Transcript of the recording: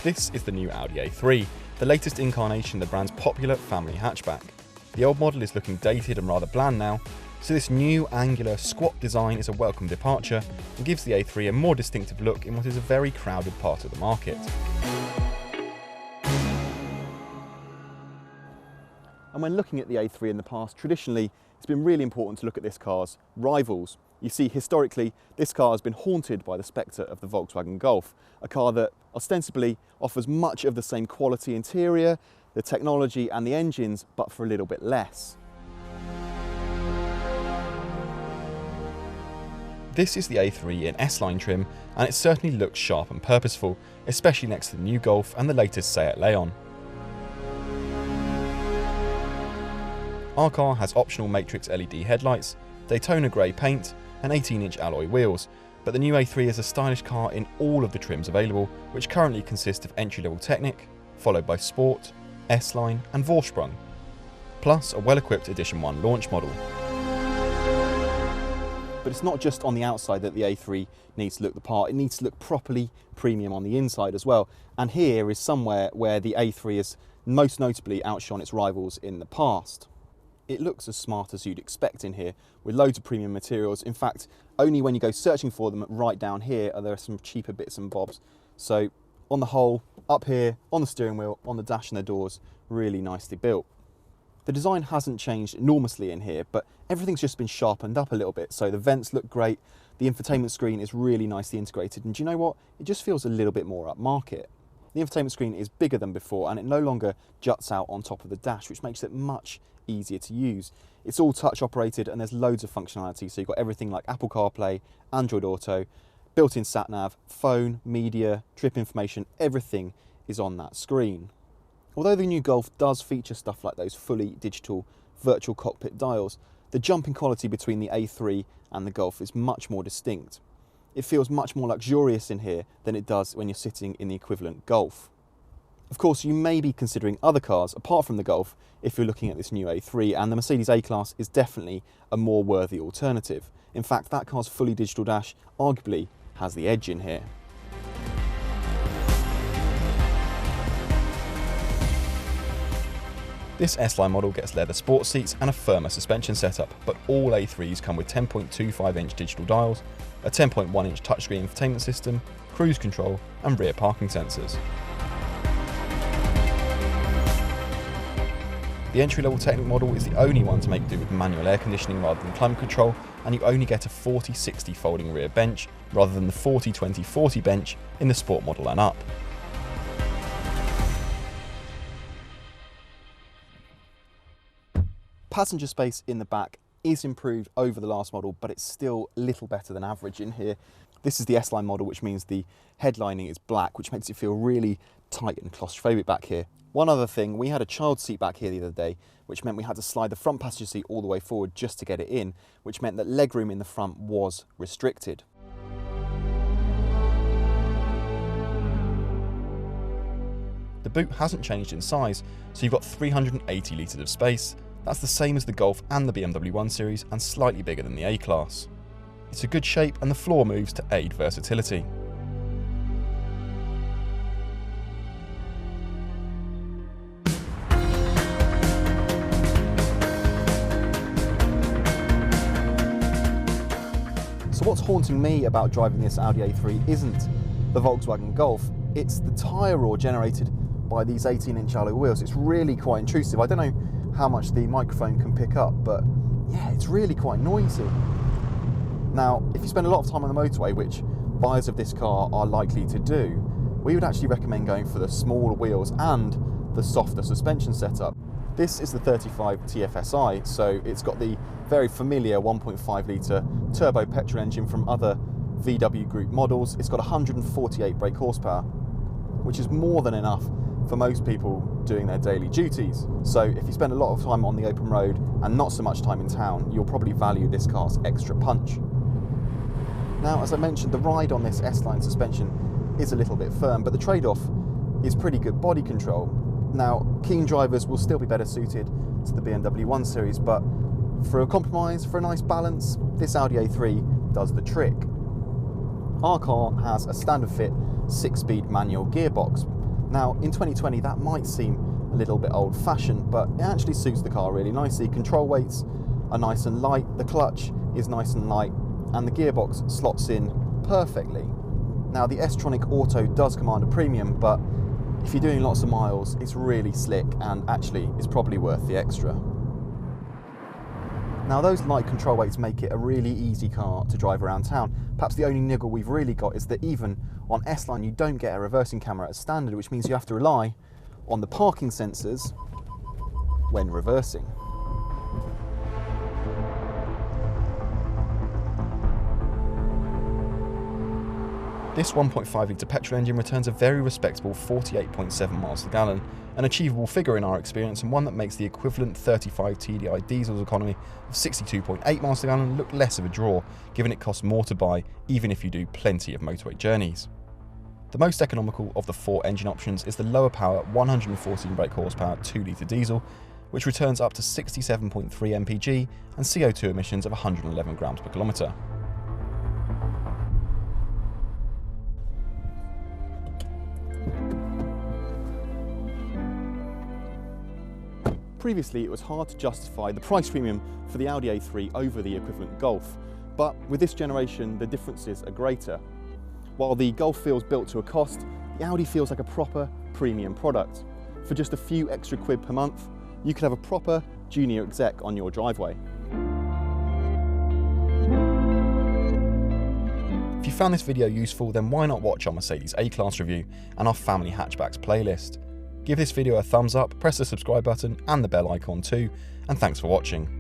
This is the new Audi A3, the latest incarnation of the brand's popular family hatchback. The old model is looking dated and rather bland now, so this new angular squat design is a welcome departure and gives the A3 a more distinctive look in what is a very crowded part of the market. And when looking at the A3 in the past, traditionally it's been really important to look at this car's rivals. You see, historically, this car has been haunted by the spectre of the Volkswagen Golf, a car that ostensibly offers much of the same quality interior, the technology and the engines, but for a little bit less. This is the A3 in S-Line trim, and it certainly looks sharp and purposeful, especially next to the new Golf and the latest Seat Leon. Our car has optional Matrix LED headlights, Daytona grey paint and 18-inch alloy wheels, but the new A3 is a stylish car in all of the trims available, which currently consist of entry-level Technic, followed by Sport, S-Line and Vorsprung, plus a well-equipped Edition 1 launch model. But it's not just on the outside that the A3 needs to look the part, it needs to look properly premium on the inside as well. And here is somewhere where the A3 has most notably outshone its rivals in the past. It looks as smart as you'd expect in here, with loads of premium materials. In fact, only when you go searching for them right down here are there some cheaper bits and bobs. So on the whole, up here, on the steering wheel, on the dash and the doors, really nicely built. The design hasn't changed enormously in here, but everything's just been sharpened up a little bit. So the vents look great, the infotainment screen is really nicely integrated, and do you know what? It just feels a little bit more upmarket. The infotainment screen is bigger than before, and it no longer juts out on top of the dash, which makes it much easier to use. It's all touch operated and there's loads of functionality, so you've got everything like Apple CarPlay, Android Auto, built-in sat-nav, phone, media, trip information, everything is on that screen. Although the new Golf does feature stuff like those fully digital virtual cockpit dials, the jump in quality between the A3 and the Golf is much more distinct. It feels much more luxurious in here than it does when you're sitting in the equivalent Golf. Of course, you may be considering other cars apart from the Golf if you're looking at this new A3, and the Mercedes A-Class is definitely a more worthy alternative. In fact, that car's fully digital dash arguably has the edge in here. This S-Line model gets leather sports seats and a firmer suspension setup, but all A3s come with 10.25-inch digital dials, a 10.1-inch touchscreen infotainment system, cruise control and rear parking sensors. The entry-level Technic model is the only one to make do with manual air conditioning rather than climate control, and you only get a 40/60 folding rear bench rather than the 40/20/40 bench in the Sport model and up. Passenger space in the back is improved over the last model, but it's still little better than average in here. This is the S-Line model, which means the headlining is black, which makes it feel really tight and claustrophobic back here. One other thing, we had a child seat back here the other day, which meant we had to slide the front passenger seat all the way forward just to get it in, which meant that legroom in the front was restricted. The boot hasn't changed in size, so you've got 380 litres of space. That's the same as the Golf and the BMW 1 Series and slightly bigger than the A-Class. It's a good shape and the floor moves to aid versatility. So what's haunting me about driving this Audi A3 isn't the Volkswagen Golf, it's the tyre roar generated by these 18-inch alloy wheels. It's really quite intrusive. I don't know how much the microphone can pick up, but yeah, it's really quite noisy. Now, if you spend a lot of time on the motorway, which buyers of this car are likely to do, we would actually recommend going for the smaller wheels and the softer suspension setup. This is the 35 TFSI, so it's got the very familiar 1.5 litre turbo petrol engine from other VW Group models. It's got 148 brake horsepower, which is more than enough for most people doing their daily duties. So if you spend a lot of time on the open road and not so much time in town, you'll probably value this car's extra punch. Now, as I mentioned, the ride on this S-Line suspension is a little bit firm, but the trade-off is pretty good body control. Now, keen drivers will still be better suited to the BMW 1 Series, but for a compromise, for a nice balance, this Audi A3 does the trick. Our car has a standard fit 6-speed manual gearbox, Now, in 2020, that might seem a little bit old-fashioned, but it actually suits the car really nicely. Control weights are nice and light, the clutch is nice and light, and the gearbox slots in perfectly. Now, the S-Tronic Auto does command a premium, but if you're doing lots of miles, it's really slick and actually is probably worth the extra. Now, those light control weights make it a really easy car to drive around town. Perhaps the only niggle we've really got is that even on S-Line you don't get a reversing camera as standard, which means you have to rely on the parking sensors when reversing. This 1.5 litre petrol engine returns a very respectable 48.7 miles per gallon, an achievable figure in our experience and one that makes the equivalent 35 TDI diesel's economy of 62.8 miles per gallon look less of a draw, given it costs more to buy even if you do plenty of motorway journeys. The most economical of the 4 engine options is the lower power 114 brake horsepower 2 litre diesel, which returns up to 67.3 mpg and CO2 emissions of 111 grams per kilometre. Previously, it was hard to justify the price premium for the Audi A3 over the equivalent Golf, but with this generation, the differences are greater. While the Golf feels built to a cost, the Audi feels like a proper premium product. For just a few extra quid per month, you could have a proper junior exec on your driveway. If you found this video useful, then why not watch our Mercedes A-Class review and our Family Hatchbacks playlist. Give this video a thumbs up, press the subscribe button and the bell icon too, and thanks for watching.